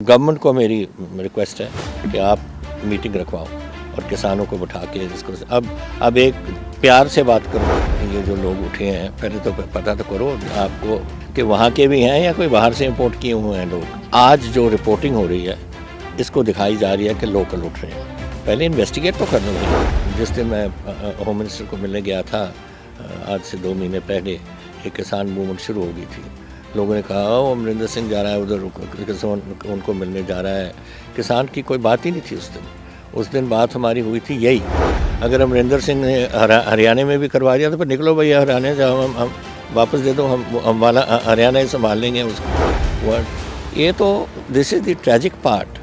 Government को मेरी request है कि आप मीटिंग रखवाओ और किसानों को बिठा के इसको अब एक प्यार से बात करो। ये जो लोग उठे हैं पहले तो पता तो करो आपको कि वहाँ के भी हैं या कोई बाहर से इंपोर्ट किए हुए हैं लोग। आज जो रिपोर्टिंग हो रही है इसको दिखाई जा रही है कि लोकल उठ रहे हैं। पहले इन्वेस्टिगेट तो कर लो भाई। जिस दिन मैं होम मिनिस्टर को मिलने गया था आज से 2 महीने पहले एक किसान मूवमेंट शुरू हो गई थी। लोगों ने कहा वो अमरिंदर सिंह जा रहा है उधर किसान उनको मिलने जा रहा है। किसान की कोई बात ही नहीं थी उस दिन बात हमारी हुई थी यही। अगर अमरिंदर सिंह ने हरियाणा में भी करवा दिया तो फिर निकलो भैया हरियाणा जाओ, हम वापस दे दो, हम वाला हरियाणा ही संभाल लेंगे उसको। ये तो this is the tragic part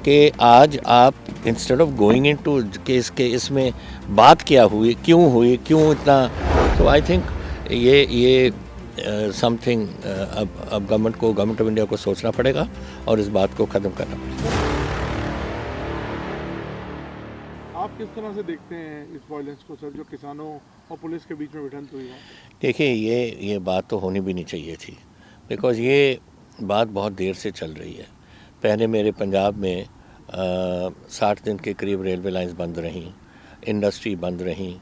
कि आज आप instead of going in to case के इसमें बात क्या हुई, क्यों इतना, तो आई थिंक ये समथिंग अब गवर्नमेंट ऑफ इंडिया को सोचना पड़ेगा और इस बात को ख़त्म करना पड़ेगा। आप किस तरह से देखते हैं इस वायलेंस को सर, जो किसानों और पुलिस के बीच में भिड़ंत हुई है? देखिए ये बात तो होनी भी नहीं चाहिए थी, बिकॉज़ ये बात बहुत देर से चल रही है। पहले मेरे पंजाब में 60 दिन के करीब रेलवे लाइंस बंद रहीं, इंडस्ट्री बंद रहीं।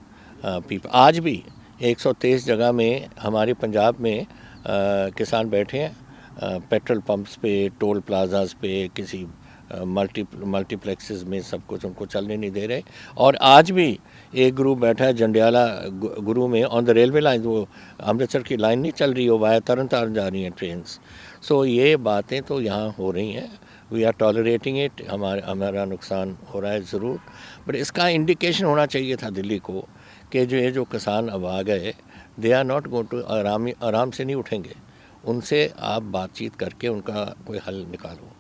आज भी 123 जगह में हमारे पंजाब में किसान बैठे हैं पेट्रोल पंप्स पे, टोल प्लाजास पे, किसी मल्टीप्लेक्सेस में, सब कुछ उनको चलने नहीं दे रहे। और आज भी एक ग्रुप बैठा है जंडियाला गुरु में ऑन द रेलवे लाइन, वो अमृतसर की लाइन नहीं चल रही हो, वाया तरन तारण जा रही हैं ट्रेन्स। सो ये बातें तो यहाँ हो रही हैं, वी आर टॉलरेटिंग इट, हमारा नुकसान हो रहा है ज़रूर, बट इसका इंडिकेशन होना चाहिए था दिल्ली को कि ये जो किसान अब आ गए they are not going to आराम से नहीं उठेंगे, उनसे आप बातचीत करके उनका कोई हल निकालो।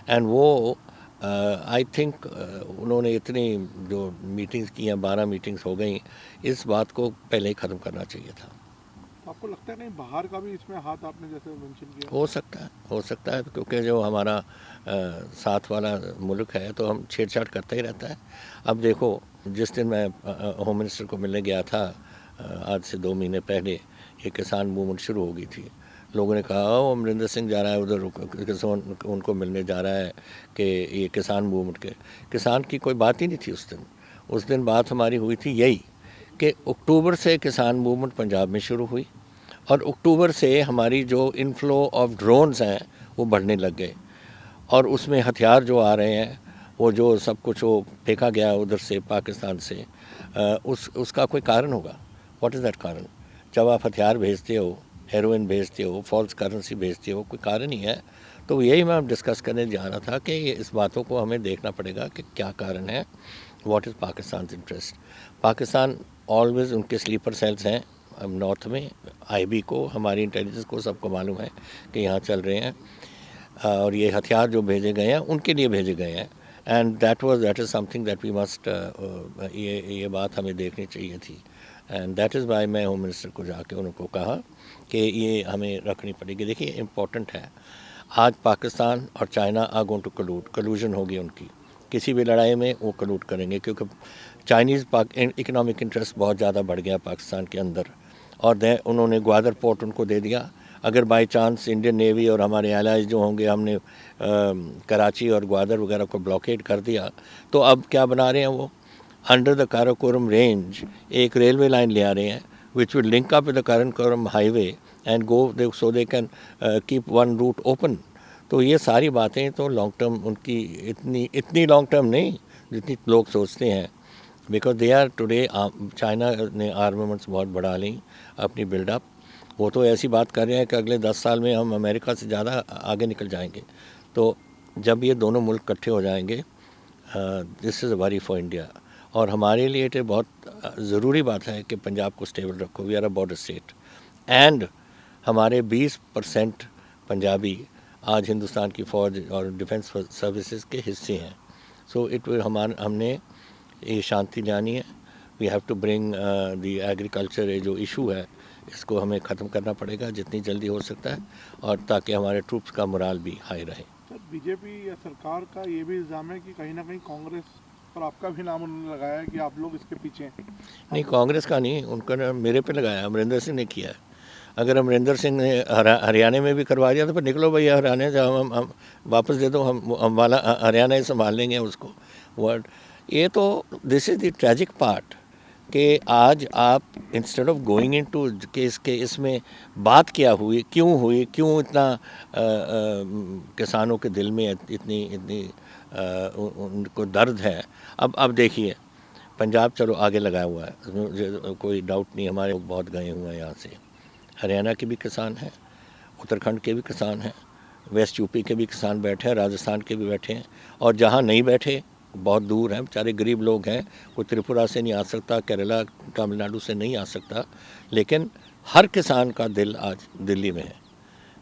एंड वो आई थिंक उन्होंने इतनी जो मीटिंग्स की हैं, 12 मीटिंग्स हो गई, इस बात को पहले ही ख़त्म करना चाहिए था। आपको लगता है कहीं बाहर का भी इसमें हाथ, आपने जैसे मेंशन किया? हो सकता है क्योंकि जो हमारा साथ वाला मुल्क है तो हम छेड़छाड़ करता ही रहता है। अब देखो जिस दिन मैं होम मिनिस्टर को मिलने गया था आज से 2 महीने पहले एक किसान मूवमेंट शुरू हो गई थी। लोगों ने कहा वो अमरिंदर सिंह जा रहा है उधर किसान उनको मिलने जा रहा है कि ये किसान मूवमेंट के किसान की कोई बात ही नहीं थी उस दिन बात हमारी हुई थी यही कि अक्टूबर से किसान मूवमेंट पंजाब में शुरू हुई और अक्टूबर से हमारी जो इनफ्लो ऑफ ड्रोन्स हैं वो बढ़ने लग गए और उसमें हथियार जो आ रहे हैं वो जो सब कुछ वो फेंका गया उधर से पाकिस्तान से उसका कोई कारण होगा। व्हाट इज़ दैट कारण? जब आप हथियार भेजते हो, हेरोइन भेजते हो, फॉल्स करेंसी भेजते हो, कोई कारण ही है। तो यही मैं डिस्कस करने जा रहा था कि इस बातों को हमें देखना पड़ेगा कि क्या कारण है, what is Pakistan interest. Pakistan always उनके स्लीपर सेल्स हैं अब नॉर्थ में, आईबी को, हमारी इंटेलिजेंस को सबको मालूम है कि यहाँ चल रहे हैं और ये हथियार जो भेजे गए हैं उनके लिए भेजे गए हैं। And that is something that we must, ये बात हमें देखनी चाहिए थी। एंड दैट इज़ वाई मैं होम मिनिस्टर को जाके उनको कहा कि ये हमें रखनी पड़ेगी। देखिए इम्पोर्टेंट है, आज पाकिस्तान और चाइना आर गोइंग टू कलूजन होगी उनकी, किसी भी लड़ाई में वो कलूट करेंगे क्योंकि चाइनीज़ इकनॉमिक इंटरेस्ट बहुत ज़्यादा बढ़ गया पाकिस्तान के अंदर और उन्होंने ग्वादर पोर्ट उनको दे दिया। अगर बाई चांस इंडियन नेवी और हमारे एलाइज जो होंगे, हमने कराची और ग्वादर वगैरह को ब्लॉकेड कर दिया तो अब क्या बना रहे हैं वो, अंडर द काराकोरम रेंज एक रेलवे लाइन ले आ रहे हैं which will link up with the Karakoram highway and go so they can keep one root open. तो ये सारी बातें तो लॉन्ग टर्म उनकी इतनी लॉन्ग टर्म नहीं जितनी लोग सोचते हैं, because they are today, China ने आर्मामेंट्स बहुत बढ़ा ली अपनी बिल्डअप। वो तो ऐसी बात कर रहे हैं कि अगले 10 साल में हम अमेरिका से ज़्यादा आगे निकल जाएंगे। तो जब ये दोनों मुल्क इकट्ठे हो जाएंगे, this is worry for India. और हमारे लिए तो बहुत ज़रूरी बात है कि पंजाब को स्टेबल रखो। We are a border state and हमारे 20% पंजाबी आज हिंदुस्तान की फ़ौज और डिफेंस सर्विसेज के हिस्से हैं। सो हमने ये शांति लानी है। We have to bring the agriculture, ये जो इशू है इसको हमें ख़त्म करना पड़ेगा जितनी जल्दी हो सकता है और ताकि हमारे ट्रूप्स का मोराल भी हाई रहे। सर बीजेपी या सरकार का ये भी इल्ज़ाम है कि कहीं ना कहीं कांग्रेस पर आपका भी नाम उन्होंने लगाया है कि आप लोग इसके पीछे हैं। नहीं, कांग्रेस का नहीं, उनका नाम मेरे पे लगाया, अमरिंदर सिंह ने किया है। अगर अमरिंदर सिंह ने हरियाणा में भी करवा दिया तो फिर निकलो भैया हरियाणा से, हम वापस दे दो, हम वाला हरियाणा ही संभाल लेंगे उसको वर्ड। ये तो this is the tragic part कि आज आप instead of going in to के इसमें बात क्या हुई, क्यों इतना किसानों के दिल में इतनी इतनी उनको दर्द है। अब देखिए पंजाब चलो आगे लगाया हुआ है, कोई डाउट नहीं, हमारे लोग बहुत गए हुए हैं यहाँ से। हरियाणा के भी किसान हैं, उत्तराखंड के भी किसान हैं, वेस्ट यूपी के भी किसान बैठे हैं, राजस्थान के भी बैठे हैं, और जहाँ नहीं बैठे बहुत दूर हैं, बेचारे गरीब लोग हैं, कोई त्रिपुरा से नहीं आ सकता, केरला तमिलनाडु से नहीं आ सकता, लेकिन हर किसान का दिल आज दिल्ली में है,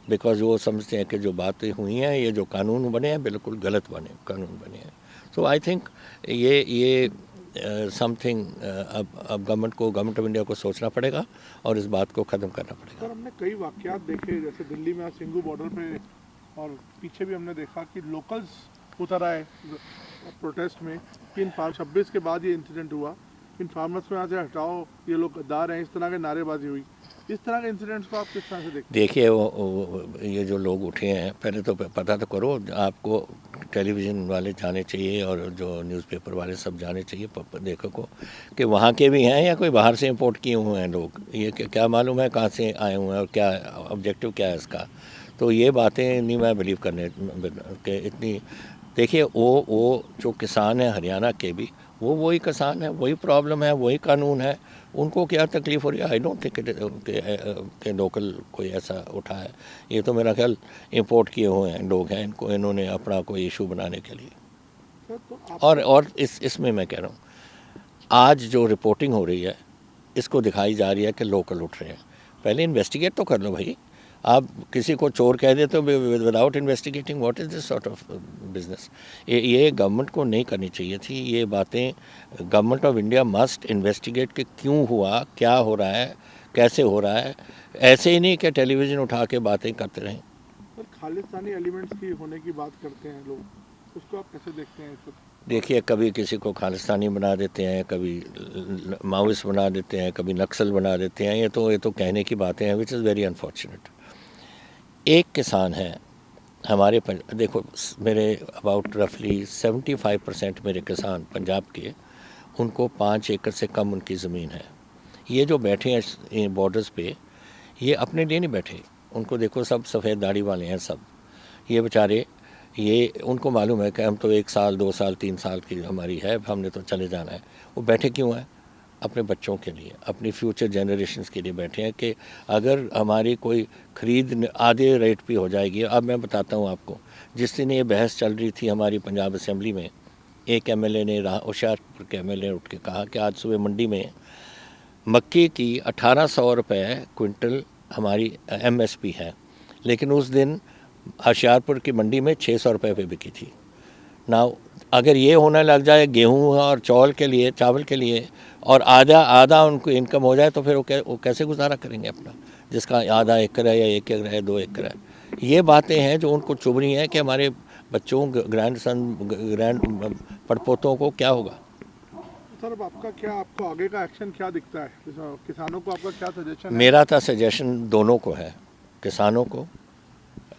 बिकॉज वो समझते हैं कि जो बातें हुई हैं, ये जो कानून बने हैं बिल्कुल गलत कानून बने हैं। सो आई थिंक ये समथिंग अब गवर्नमेंट ऑफ इंडिया को सोचना पड़ेगा और इस बात को ख़त्म करना पड़ेगा। सर, हमने कई वाक़यात देखे, जैसे दिल्ली में सिंघू बॉर्डर पे, और पीछे भी हमने देखा कि लोकल्स उतर आए प्रोटेस्ट में कि इन 26 के बाद ये इंसिडेंट हुआ, इन फार्मर्स को यहाँ से हटाओ, ये लोग गद्दार हैं, इस तरह की नारेबाजी हुई। इस तरह के इंसिडेंट्स को आप किस तरह से देखते हैं? देखिए ये जो लोग उठे हैं, पहले तो पता तो करो, आपको टेलीविज़न वाले जाने चाहिए और जो न्यूज़पेपर वाले सब जाने चाहिए देखो को कि वहाँ के भी हैं या कोई बाहर से इंपोर्ट किए हुए हैं लोग, ये क्या मालूम है कहाँ से आए हुए हैं और क्या ऑब्जेक्टिव क्या है इसका। तो ये बातें नहीं मैं बिलीव करने के इतनी। देखिए वो जो किसान हैं हरियाणा के भी, वो वही किसान है, वही प्रॉब्लम है, वही कानून है, उनको क्या तकलीफ़ हो रही है। आई डोंट थिंक के लोकल कोई ऐसा उठा है, ये तो मेरा ख्याल इंपोर्ट किए हुए हैं लोग हैं, इन्होंने अपना कोई इशू बनाने के लिए। और इसमें मैं कह रहा हूँ आज जो रिपोर्टिंग हो रही है इसको दिखाई जा रही है कि लोकल उठ रहे हैं। पहले इन्वेस्टिगेट तो कर लो भाई, आप किसी को चोर कह देते हो without investigating, what is this sort of business. ये गवर्नमेंट को नहीं करनी चाहिए थी ये बातें। Government of India must investigate कि क्यों हुआ, क्या हो रहा है, कैसे हो रहा है। ऐसे ही नहीं कि टेलीविज़न उठा के बातें करते रहें। सर, खालिस्तानी एलिमेंट्स की होने की बात करते हैं लोग, उसको आप कैसे देखते हैं? देखिए कभी किसी को खालिस्तानी बना देते हैं, कभी माओइस्ट बना देते हैं, कभी नक्सल बना देते हैं, ये तो कहने की बातें हैं, विच इज़ वेरी अनफॉर्चुनेट। एक किसान है हमारे देखो मेरे अबाउट रफली 75% मेरे किसान पंजाब के, उनको 5 एकड़ से कम उनकी ज़मीन है। ये जो बैठे हैं बॉर्डर्स पे, ये अपने लिए नहीं बैठे, उनको देखो सब सफ़ेद दाढ़ी वाले हैं सब। ये बेचारे ये उनको मालूम है कि हम तो 1 साल 2 साल 3 साल की हमारी है, हमने तो चले जाना है। वो बैठे क्यों हैं? अपने बच्चों के लिए, अपनी फ्यूचर जनरेशन्स के लिए बैठे हैं कि अगर हमारी कोई ख़रीद आधे रेट पे हो जाएगी। अब मैं बताता हूँ आपको, जिस दिन ये बहस चल रही थी हमारी पंजाब असेंबली में, एक एमएलए ने होशियारपुर के एमएलए ने उठ के कहा कि आज सुबह मंडी में मक्की की 1800 रुपये क्विंटल हमारी एमएसपी है, लेकिन उस दिन होशियारपुर की मंडी में 600 रुपये पे बिकी थी। ना अगर ये होने लग जाए गेहूं और चावल के लिए और आधा उनको इनकम हो जाए, तो फिर वो कैसे गुजारा करेंगे अपना, जिसका आधा एकड़ है या 1 एकड़ है 2 एकड़ है। ये बातें हैं जो उनको चुभ रही हैं कि हमारे बच्चों ग्रैंड पड़पोतों को क्या होगा। सर, अब आपको आगे का एक्शन क्या दिखता है? किसानों को आपका क्या सजेशन है? मेरा तो सजेशन दोनों को है, किसानों को,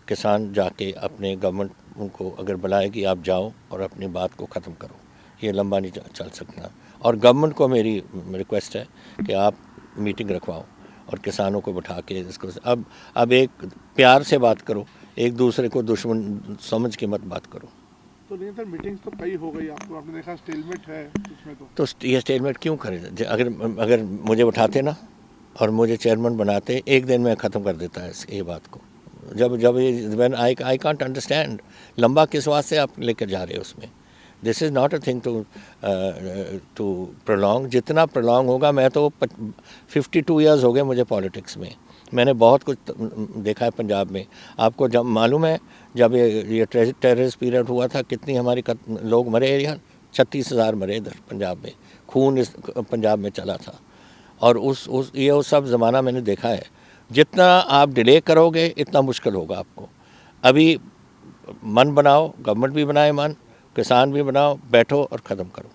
किसान जाके अपने गवर्नमेंट उनको अगर बुलाएगी आप जाओ और अपनी बात को ख़त्म करो, ये लंबा नहीं चल सकता। और गवर्नमेंट को मेरी रिक्वेस्ट है कि आप मीटिंग रखवाओ और किसानों को बिठा के इसको अब एक प्यार से बात करो, एक दूसरे को दुश्मन समझ के मत बात करो। तो नहीं सर, मीटिंग्स तो कई हो गई, आपने देखा स्टेलमेट है इसमें। तो ये स्टेलमेट क्यों करें? अगर मुझे उठाते ना और मुझे चेयरमैन बनाते, एक दिन में ख़त्म कर देता है ये बात को। जब व्हेन आई कांट अंडरस्टैंड, लंबा किस वास्ते आप लेकर जा रहे हो उसमें। This is not a thing to prolong. जितना प्रोलॉन्ग होगा, मैं तो 52 ईयर्स हो गए मुझे पॉलिटिक्स में, मैंने बहुत कुछ देखा है पंजाब में। आपको जब मालूम है जब ये टेररिस्ट पीरियड हुआ था, कितनी हमारी लोग मरे यार, 36,000 मरे इधर पंजाब में, खून इस पंजाब में चला था। और ये सब ज़माना मैंने देखा है। जितना आप डिले करोगे इतना मुश्किल होगा आपको। अभी मन बनाओ, गवर्नमेंट भी बनाए मन, किसान भी बनाओ, बैठो और ख़त्म करो।